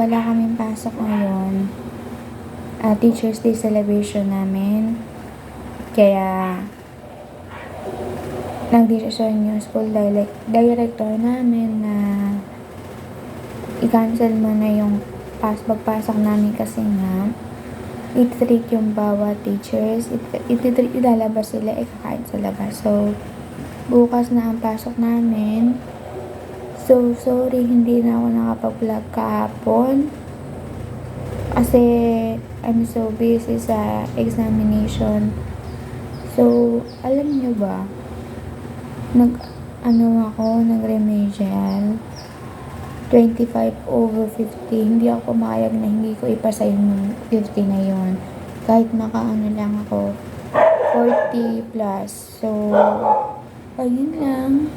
wala kaming pasok ngayon. Teacher's Day celebration namin. Kaya, nag-decision yung school director namin na i-cancel mo na yung pagpasok namin kasi nga i-treat yung bawat teachers, ilalabas sila, ikakain sa labas. So, bukas na ang pasok namin. So, sorry, hindi na ako nakapag-vlog kahapon. Kasi, I'm so busy sa examination. So, alam nyo ba, nag-remedial, 25/50, hindi ako pumayag na hindi ko ipasa yung 50 na yun. Kahit lang ako, 40 plus. So, ayun lang.